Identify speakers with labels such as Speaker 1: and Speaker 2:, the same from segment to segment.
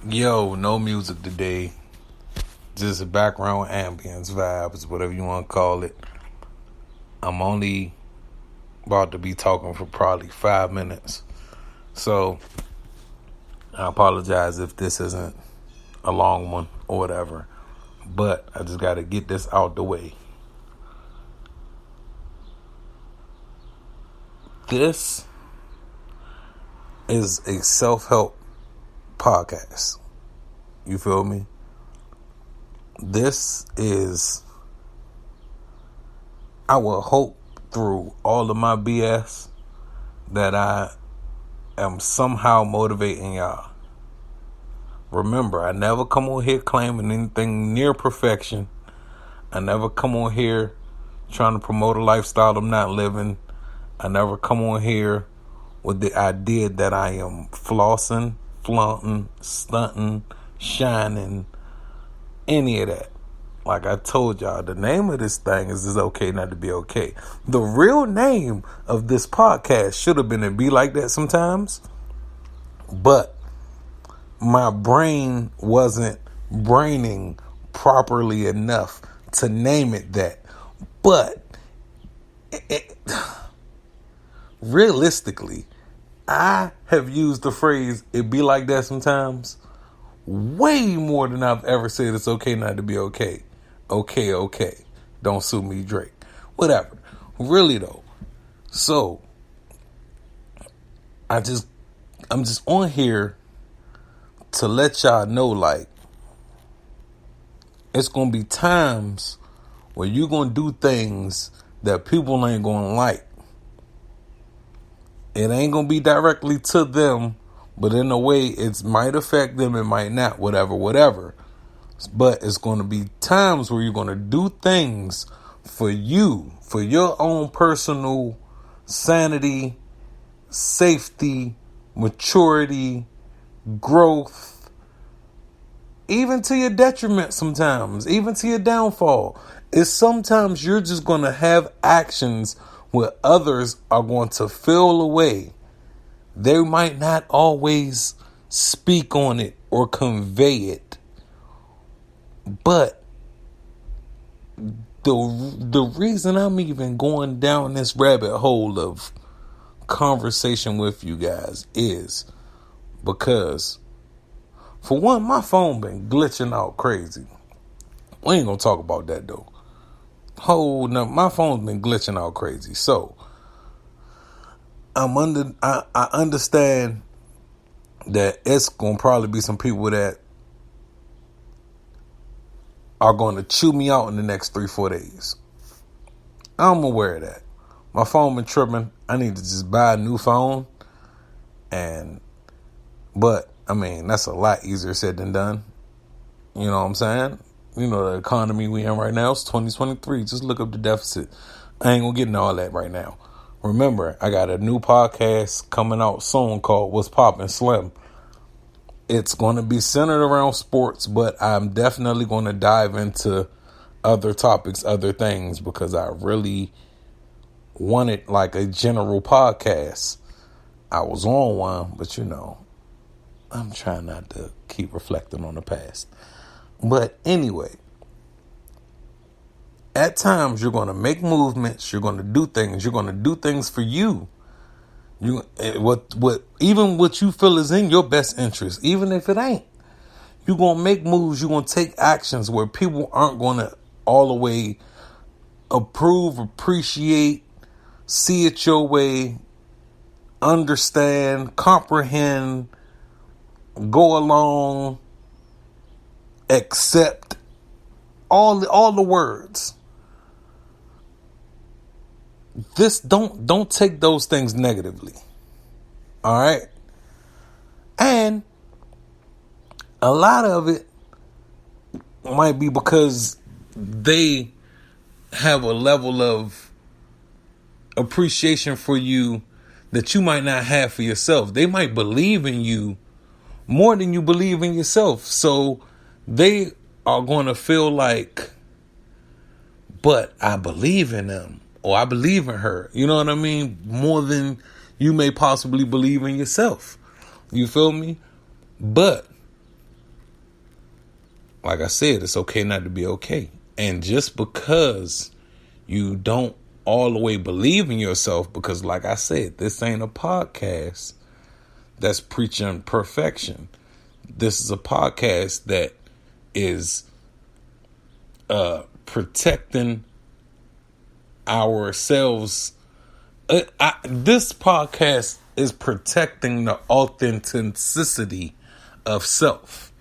Speaker 1: Yo, no music today. Just background ambience vibes, whatever you want to call it. I'm only about to be talking for probably 5 minutes. So, I apologize if this isn't a long one or whatever. But I just got to get this out the way. This is a self-help podcast. You feel me? This is, I will hope through all of my BS that I am somehow motivating y'all. Remember, I never come on here claiming anything near perfection. I never come on here trying to promote a lifestyle I'm not living. I never come on here with the idea that I am flossing, flaunting, stunting, shining, any of that. Like I told y'all, the name of this thing is okay not to be okay. The real name of this podcast should have been to be like that sometimes. But my brain wasn't braining properly enough to name it that. But realistically, I have used the phrase "it be like that sometimes" way more than I've ever said it's okay not to be okay. Okay. Don't sue me, Drake. Whatever. Really though. So I'm just on here to let y'all know, like, it's gonna be times where you're gonna do things that people ain't gonna like. It ain't gonna be directly to them, but in a way it might affect them, it might not, whatever. But it's gonna be times where you're gonna do things for you, for your own personal sanity, safety, maturity, growth, even to your detriment sometimes, even to your downfall. It's sometimes you're just going to have actions where others are going to feel away. They might not always speak on it or convey it. But the reason I'm even going down this rabbit hole of conversation with you guys is because, for one, my phone been glitching out crazy. We ain't gonna talk about that though. My phone's been glitching out crazy. So I understand that it's gonna probably be some people that are gonna chew me out in the next 3-4 days. I'm aware of that. My phone been tripping. I need to just buy a new phone. But I mean, that's a lot easier said than done. You know what I'm saying? You know, the economy we in right now is 2023. Just look up the deficit. I ain't gonna get into all that right now. Remember, I got a new podcast coming out soon called What's Poppin' Slim. It's going to be centered around sports, but I'm definitely going to dive into other topics, other things, because I really wanted like a general podcast. I was on one, but you know, I'm trying not to keep reflecting on the past. But anyway, at times you're going to make movements, you're going to do things for you. Even what you feel is in your best interest, even if it ain't. You're going to make moves, you're going to take actions where people aren't going to all the way approve, appreciate, see it your way, understand, comprehend, go along, accept, all the words. Don't take those things negatively. All right? And a lot of it might be because they have a level of appreciation for you that you might not have for yourself. They might believe in you more than you believe in yourself. So they are going to feel like, but I believe in them, or I believe in her. You know what I mean? More than you may possibly believe in yourself. You feel me? But like I said, it's okay not to be okay. And just because you don't all the way believe in yourself, because like I said, this ain't a podcast that's preaching perfection. This is a podcast that is protecting ourselves. This podcast is protecting the authenticity of self,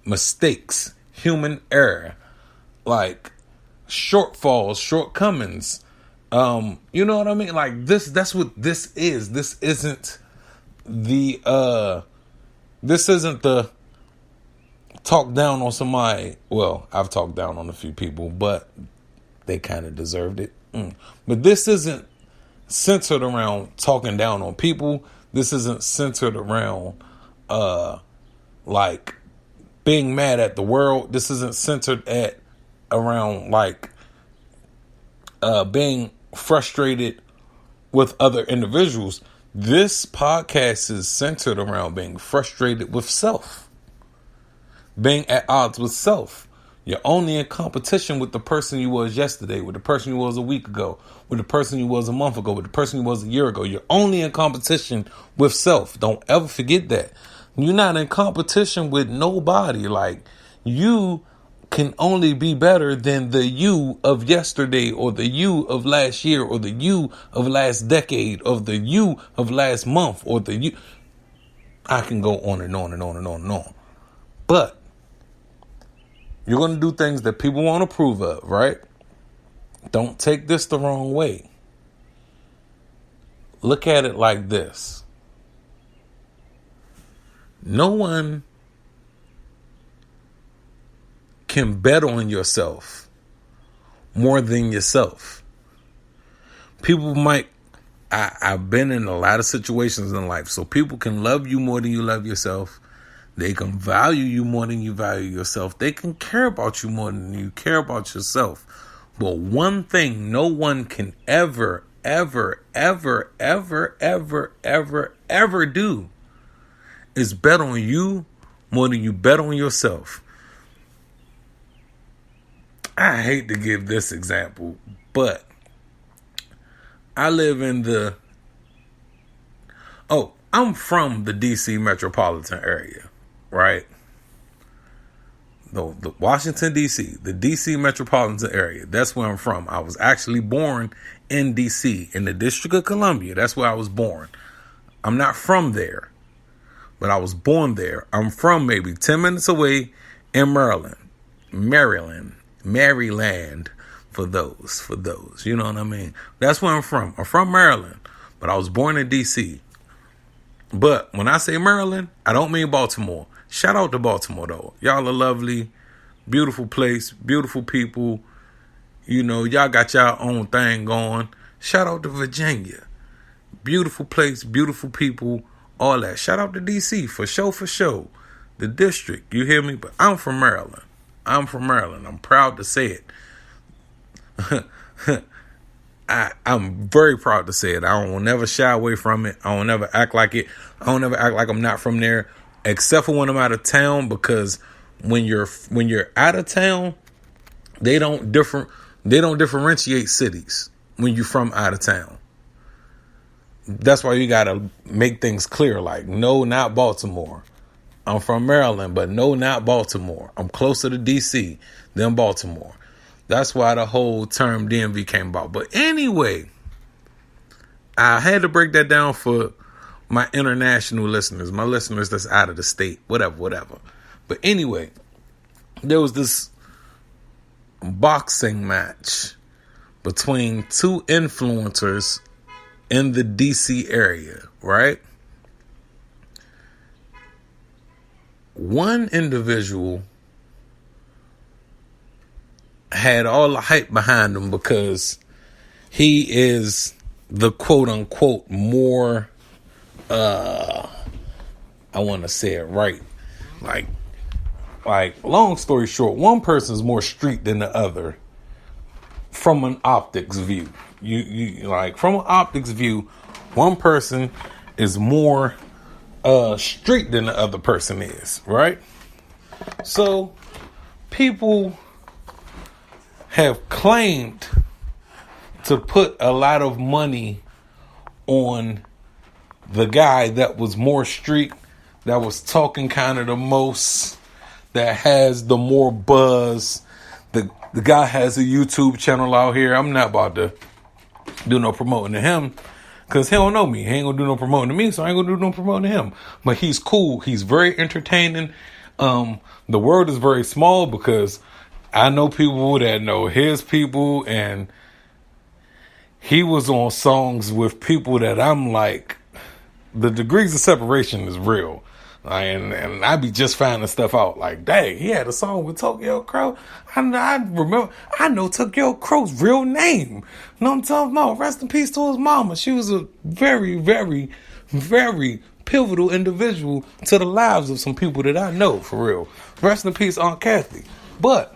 Speaker 1: mistakes, human error, like shortfalls, shortcomings. You know what I mean? Like that's what this is. This isn't the talk down on somebody. Well, I've talked down on a few people, but they kind of deserved it. But this isn't centered around talking down on people. This isn't centered around like being mad at the world. This isn't centered around like being frustrated with other individuals. This podcast is centered around being frustrated with self, being at odds with self. You're only in competition with the person you was yesterday, with the person you was a week ago, with the person you was a month ago, with the person you was a year ago. You're only in competition with self. Don't ever forget that. You're not in competition with nobody. Like, you can only be better than the you of yesterday, or the you of last year, or the you of last decade, or the you of last month, or the you. I can go on and on and on and on and on. But you're going to do things that people won't approve of, right? Don't take this the wrong way. Look at it like this. No one can bet on yourself more than yourself. People might, I've been in a lot of situations in life, so people can love you more than you love yourself. They can value you more than you value yourself. They can care about you more than you care about yourself. But one thing no one can ever do is bet on you more than you bet on yourself. I hate to give this example, but I live in I'm from the DC metropolitan area, right? The Washington, D.C., the D.C. metropolitan area. That's where I'm from. I was actually born in D.C., in the District of Columbia. That's where I was born. I'm not from there, but I was born there. I'm from maybe 10 minutes away in Maryland, for those. You know what I mean? That's where I'm from. I'm from Maryland, but I was born in D.C. But when I say Maryland, I don't mean Baltimore. Shout out to Baltimore, though. Y'all are lovely, beautiful place, beautiful people. You know, y'all got y'all own thing going. Shout out to Virginia. Beautiful place, beautiful people, all that. Shout out to D.C. for sure. The district, you hear me? But I'm from Maryland. I'm proud to say it. I'm very proud to say it. I don't never shy away from it. I don't never act like it. I don't ever act like I'm not from there, except for when I'm out of town, because when you're out of town, they don't differentiate cities when you're from out of town. That's why you gotta make things clear. Like, no, not Baltimore. I'm from Maryland, but no, not Baltimore. I'm closer to DC than Baltimore. That's why the whole term DMV came about. But anyway, I had to break that down for my international listeners, my listeners that's out of the state, whatever. But anyway, there was this boxing match between two influencers in the DC area, right? One individual had all the hype behind him because he is the quote unquote more, I want to say it right. Like long story short, one person's more street than the other from an optics view. You like, from an optics view, one person is more street than the other person is, right? So people have claimed to put a lot of money on the guy that was more street, that was talking kind of the most, that has the more buzz. The guy has a YouTube channel out here. I'm not about to do no promoting to him because he don't know me. He ain't gonna do no promoting to me, so I ain't gonna do no promoting to him. But he's cool. He's very entertaining. The world is very small because I know people that know his people, and he was on songs with people that I'm like, the degrees of separation is real. And I be just finding stuff out. Like, dang, he had a song with Tokyo Crow. I remember, I know Tokyo Crow's real name. You know what I'm talking about? Rest in peace to his mama. She was a very, very, very pivotal individual to the lives of some people that I know, for real. Rest in peace, Aunt Kathy. But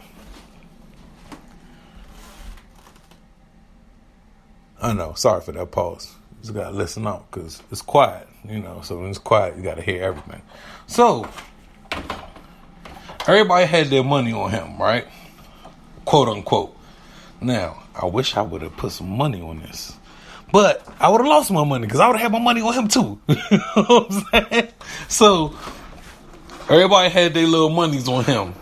Speaker 1: I know, sorry for that pause. You just gotta listen out because it's quiet, so when it's quiet, you gotta hear everything. So, everybody had their money on him, right? Quote unquote. Now, I wish I would have put some money on this, but I would have lost my money because I would have had my money on him too. You know what I'm saying? So, everybody had their little monies on him.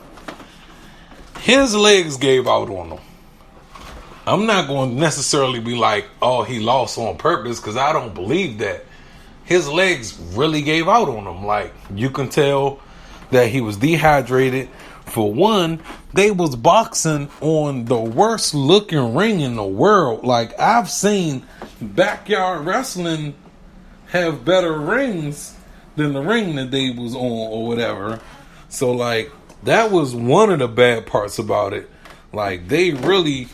Speaker 1: His legs gave out on him. I'm not going to necessarily be like, oh, he lost on purpose, because I don't believe that. His legs really gave out on him. Like, you can tell that he was dehydrated. For one, they was boxing on the worst looking ring in the world. Like, I've seen backyard wrestling have better rings than the ring that they was on or whatever. So, like, that was one of the bad parts about it. Like, they really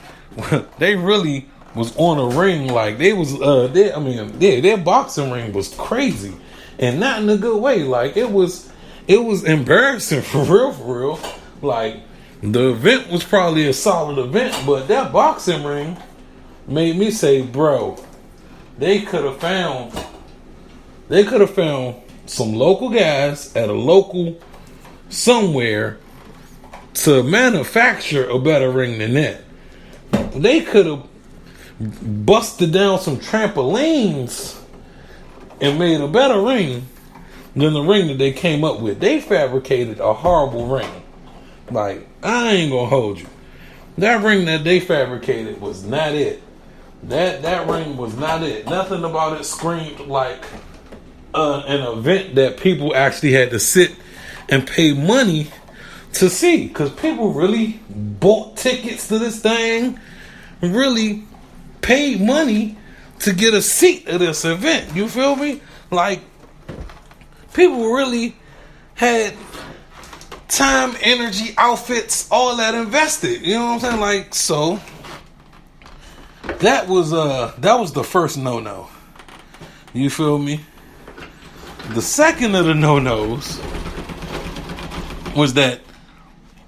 Speaker 1: was on a ring. Like, they was their boxing ring was crazy, and not in a good way. Like, it was embarrassing for real. Like, the event was probably a solid event, but that boxing ring made me say, bro, they could have found some local guys at a local somewhere to manufacture a better ring than that. They could have busted down some trampolines and made a better ring than the ring that they came up with. They fabricated a horrible ring. Like, I ain't gonna hold you. That ring that they fabricated was not it. That ring was not it. Nothing about it screamed like an event that people actually had to sit and pay money to see. Because people really bought tickets to this thing, really paid money to get a seat at this event. You feel me? Like, people really had time, energy, outfits, all that invested. You know what I'm saying? Like, so that was the first no-no. You feel me? The second of the no-nos was that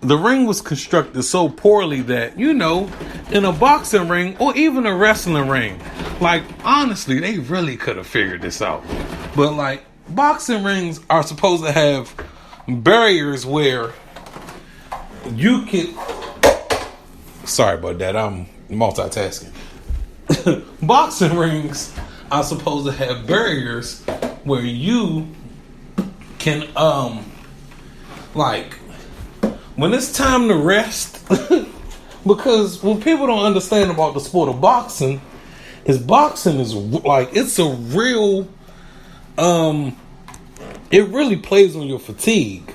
Speaker 1: the ring was constructed so poorly that, in a boxing ring or even a wrestling ring, like, honestly, they really could have figured this out. But, like, boxing rings are supposed to have barriers where you can... Sorry about that, I'm multitasking. Boxing rings are supposed to have barriers where you can, like, when it's time to rest, because what people don't understand about the sport of boxing is like, it's a real, it really plays on your fatigue.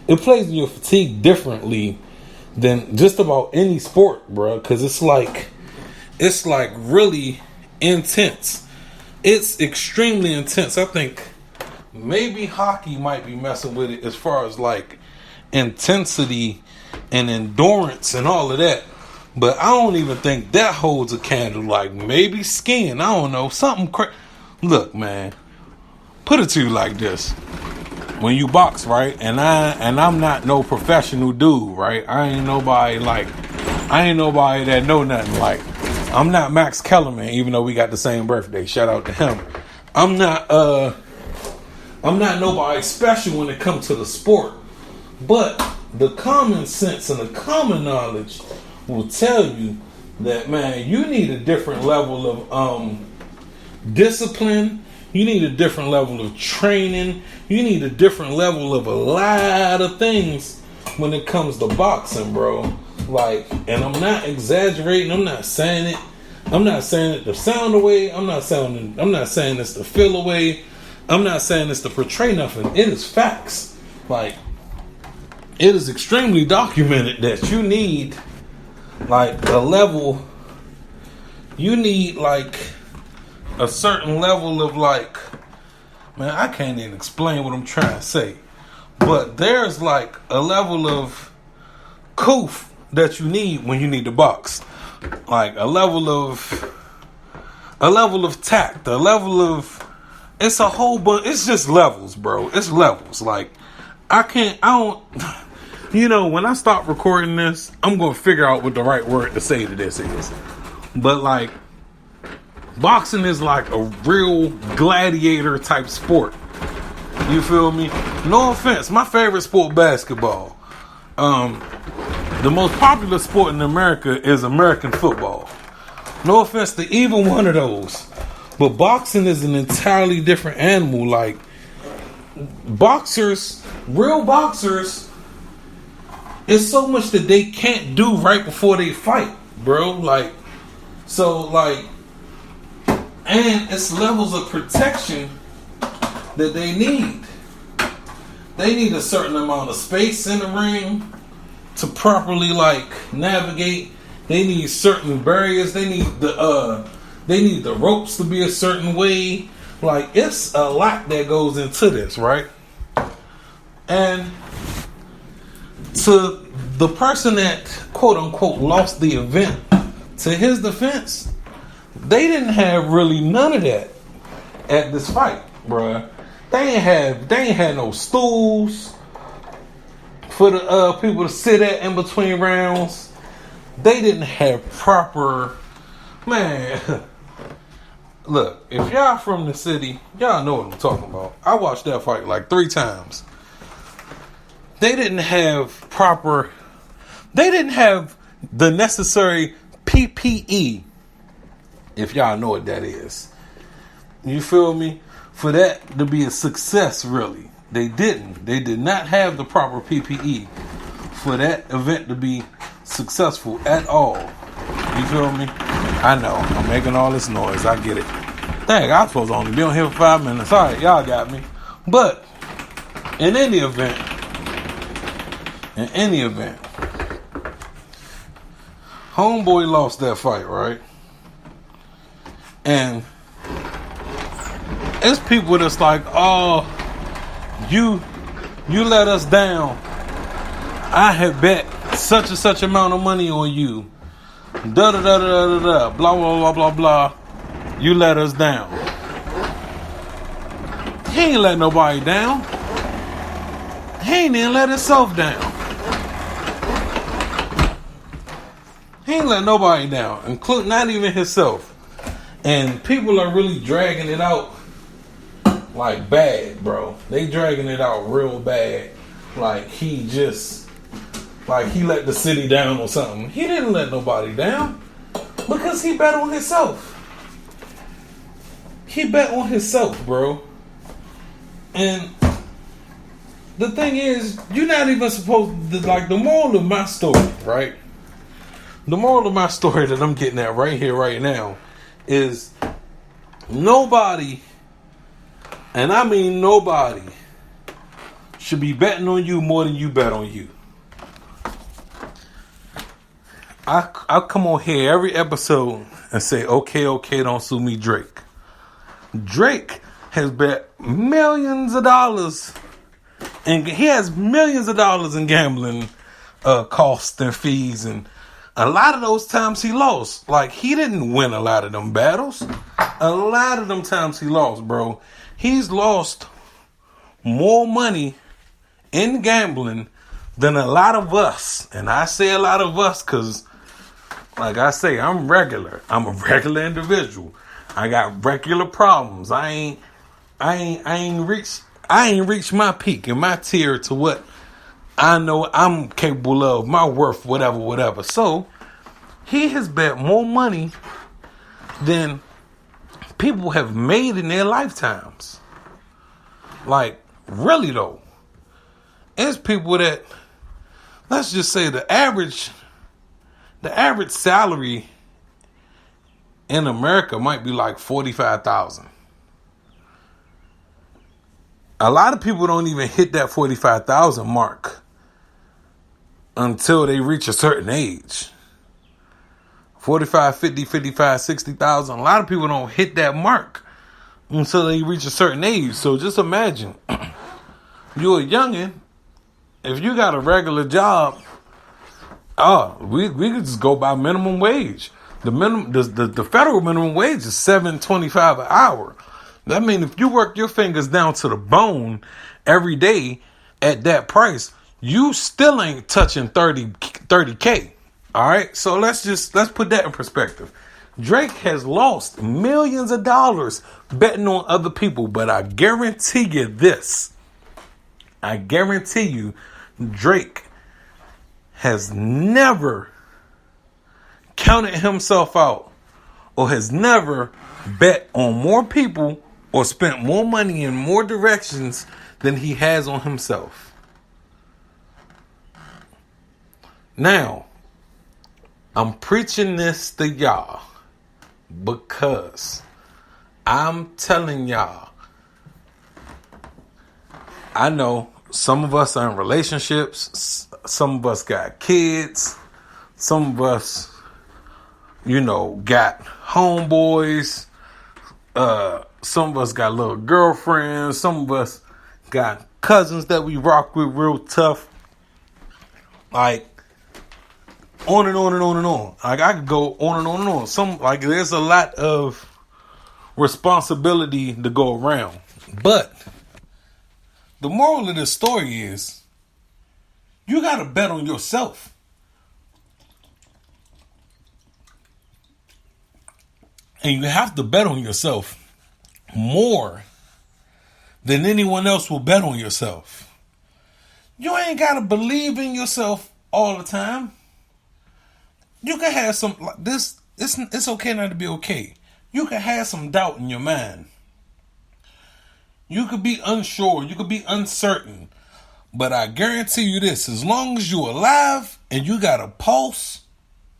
Speaker 1: It plays on your fatigue differently than just about any sport, bro, because it's like really intense. It's extremely intense. I think maybe hockey might be messing with it as far as like intensity and endurance and all of that, but I don't even think that holds a candle. Like, maybe skiing, I don't know, something Look, man, put it to you like this: when you box, right, and I'm not no professional dude, right? I ain't nobody that know nothing. Like, I'm not Max Kellerman, even though we got the same birthday. Shout out to him. I'm not nobody special when it comes to the sport. But the common sense and the common knowledge will tell you that, man, you need a different level of discipline. You need a different level of training. You need a different level of a lot of things when it comes to boxing, bro. Like, and I'm not exaggerating. I'm not saying it. I'm not saying it to sound away. I'm not saying this to feel away. I'm not saying this to portray nothing. It is facts. Like, it is extremely documented that you need like a level. You need like a certain level of like, man, I can't even explain what I'm trying to say. But there's like a level of coof that you need when you need to box. Like a level of tact, a level of, it's a whole bunch, it's just levels, bro. It's levels. Like when I stop recording this, I'm going to figure out what the right word to say to this is. But like, boxing is like a real gladiator type sport. You feel me? No offense. My favorite sport, basketball. The most popular sport in America is American football. No offense to either one of those. But boxing is an entirely different animal. Like, real boxers, it's so much that they can't do right before they fight, bro. Like, and it's levels of protection that they need. They need a certain amount of space in the ring to properly like navigate. They need certain barriers. They need the ropes to be a certain way. Like, it's a lot that goes into this, right? And to the person that quote unquote lost the event, to his defense, they didn't have really none of that at this fight, bruh. They ain't had no stools for the people to sit at in between rounds. They didn't have proper, man. Look, if y'all from the city, y'all know what I'm talking about. I watched that fight like 3 times. They didn't have the necessary PPE, if y'all know what that is. You feel me? For that to be a success, really. They didn't. They did not have the proper PPE for that event to be successful at all. You feel me? I know. I'm making all this noise. I get it. Dang, I was supposed to only be on here for 5 minutes. Alright, y'all got me. But, in any event, homeboy lost that fight, right? And it's people that's like, oh, you let us down. I had bet such and such amount of money on you. Da da da da da da. Blah blah blah blah blah. You let us down. He ain't let nobody down. He ain't even let himself down. He ain't let nobody down, including not even himself. And people are really dragging it out like bad, bro. They dragging it out real bad. Like he let the city down or something. He didn't let nobody down because he bet on himself. He bet on himself, bro. And the thing is, you're not even supposed to, like, the moral of my story, right? The moral of my story that I'm getting at right here, right now, is nobody, and I mean nobody, should be betting on you more than you bet on you. I come on here every episode and say, okay, don't sue me, Drake. Drake has bet millions of dollars, and he has millions of dollars in gambling costs and fees, and a lot of those times he lost. Like, he didn't win a lot of them battles. A lot of them times he lost, bro. He's lost more money in gambling than a lot of us. And I say a lot of us because, like I say, I'm regular. I'm a regular individual. I got regular problems. I ain't reached my peak and my tier to what I know I'm capable of, my worth, whatever, whatever. So he has bet more money than people have made in their lifetimes. Like, really though. It's people that, let's just say the average salary in America might be like $45,000. A lot of people don't even hit that 45,000 mark until they reach a certain age. 45, 50, 55, 60,000. A lot of people don't hit that mark until they reach a certain age. So just imagine, you're a youngin'. If you got a regular job, we could just go by minimum wage. The federal minimum wage is $7.25 an hour. That means if you work your fingers down to the bone every day at that price, you still ain't touching 30K. All right, so let's put that in perspective. Drake has lost millions of dollars betting on other people, but I guarantee you this. I guarantee you Drake has never counted himself out or has never bet on more people or spent more money in more directions than he has on himself. Now, I'm preaching this to y'all because I'm telling y'all, I know some of us are in relationships, some of us got kids, some of us, got homeboys, some of us got little girlfriends, some of us got cousins that we rock with real tough. Like, on and on and on and on. Like, I could go on and on and on. There's a lot of responsibility to go around. But the moral of this story is, you got to bet on yourself. And you have to bet on yourself more than anyone else will bet on yourself. You ain't got to believe in yourself all the time. You can have some, like this, it's okay not to be okay. You can have some doubt in your mind. You could be unsure. You could be uncertain. But I guarantee you this, as long as you're alive and you got a pulse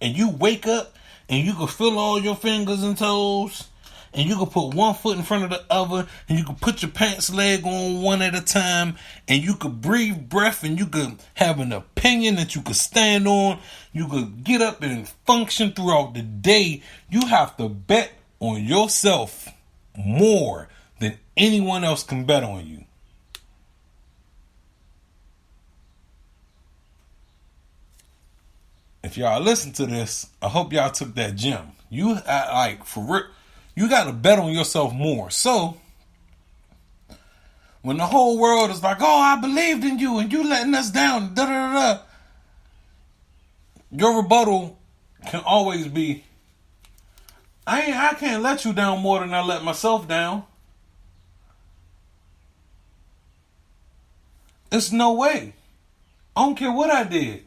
Speaker 1: and you wake up and you can feel all your fingers and toes and you can put one foot in front of the other and you can put your pants leg on one at a time and you could breathe breath and you could have an opinion that you could stand on, you could get up and function throughout the day, you have to bet on yourself more than anyone else can bet on you. If y'all listen to this, I hope y'all took that gem. You you got to bet on yourself more. So when the whole world is like, "Oh, I believed in you and you letting us down," da da da, your rebuttal can always be, I can't let you down more than I let myself down. It's no way. I don't care what I did.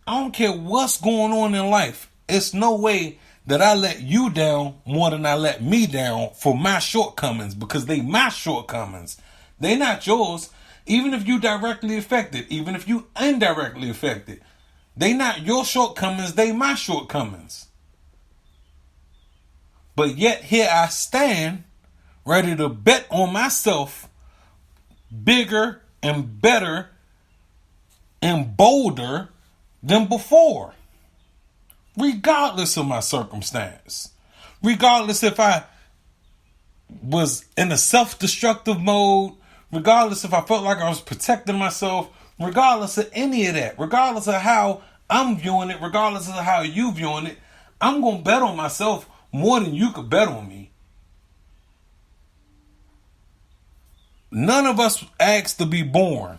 Speaker 1: I don't care what's going on in life. It's no way that I let you down more than I let me down for my shortcomings, because they my shortcomings. They not yours. Even if you directly affected, even if you indirectly affected, they not your shortcomings, they my shortcomings. But yet here I stand, ready to bet on myself bigger and better and bolder than before, regardless of my circumstance, regardless if I was in a self-destructive mode, regardless if I felt like I was protecting myself, regardless of any of that, regardless of how I'm viewing it, regardless of how you viewing it, I'm going to bet on myself more than you could bet on me. None of us asked to be born.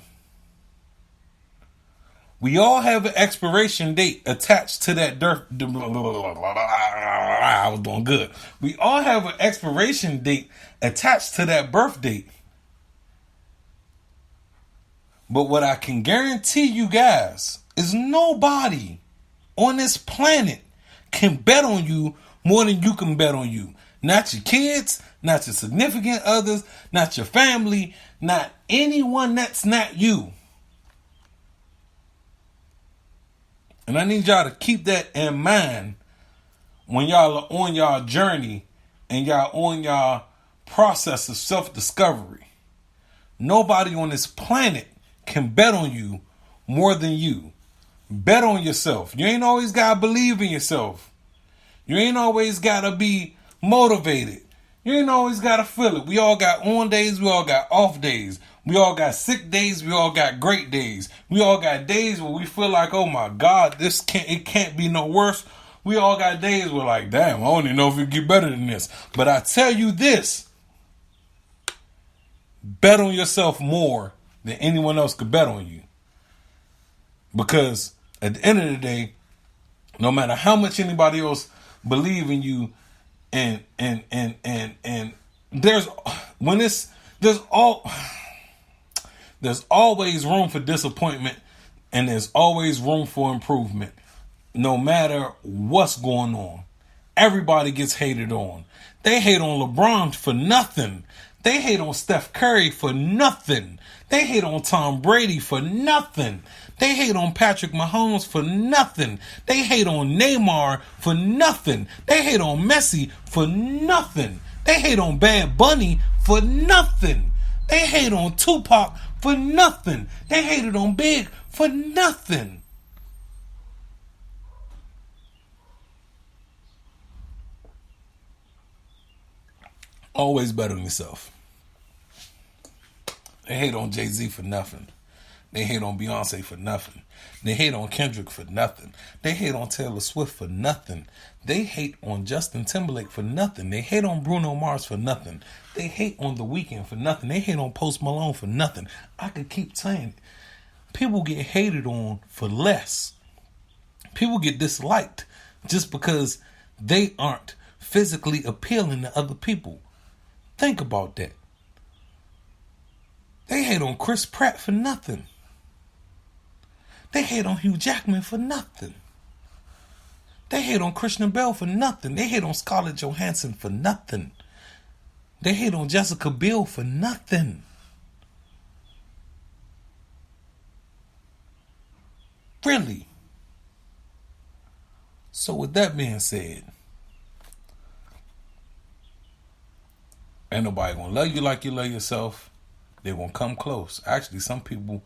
Speaker 1: We all have an expiration date attached to that I was doing good. We all have an expiration date attached to that birth date. But what I can guarantee you guys is nobody on this planet can bet on you more than you can bet on you. Not your kids, not your significant others, not your family, not anyone that's not you. And I need y'all to keep that in mind when y'all are on y'all journey and y'all on y'all process of self-discovery. Nobody on this planet can bet on you more than you. Bet on yourself. You ain't always got to believe in yourself. You ain't always got to be motivated. You ain't always got to feel it. We all got on days. We all got off days. We all got sick days. We all got great days. We all got days where we feel like, oh my God, it can't be no worse. We all got days where like, damn, I don't even know if it get better than this. But I tell you this, bet on yourself more than anyone else could bet on you. Because at the end of the day, no matter how much anybody else believe in you, and there's always room for disappointment, and there's always room for improvement. No matter what's going on, everybody gets hated on. They hate on LeBron for nothing. They hate on Steph Curry for nothing. They hate on Tom Brady for nothing. They hate on Patrick Mahomes for nothing. They hate on Neymar for nothing. They hate on Messi for nothing. They hate on Bad Bunny for nothing. They hate on Tupac for nothing. They hated on Big for nothing. Always bet on yourself. They hate on Jay-Z for nothing. They hate on Beyonce for nothing. They hate on Kendrick for nothing. They hate on Taylor Swift for nothing. They hate on Justin Timberlake for nothing. They hate on Bruno Mars for nothing. They hate on The Weeknd for nothing. They hate on Post Malone for nothing. I could keep saying it. People get hated on for less. People get disliked just because they aren't physically appealing to other people. Think about that. They hate on Chris Pratt for nothing. They hate on Hugh Jackman for nothing. They hate on Christian Bale for nothing. They hate on Scarlett Johansson for nothing. They hate on Jessica Biel for nothing. Really. So with that being said, ain't nobody gonna love you like you love yourself. They're gonna come close. Actually, some people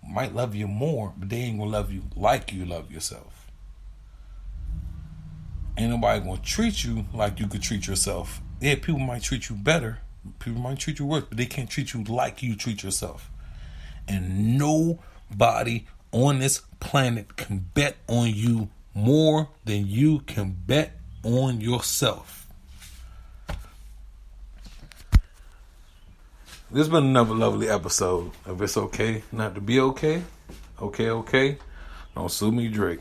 Speaker 1: might love you more, but they ain't gonna love you like you love yourself. Ain't nobody gonna treat you like you could treat yourself. Yeah, people might treat you better. People might treat you worse, but they can't treat you like you treat yourself. And nobody on this planet can bet on you more than you can bet on yourself. This has been another lovely episode of It's Okay Not to Be Okay. Okay. Don't sue me, Drake.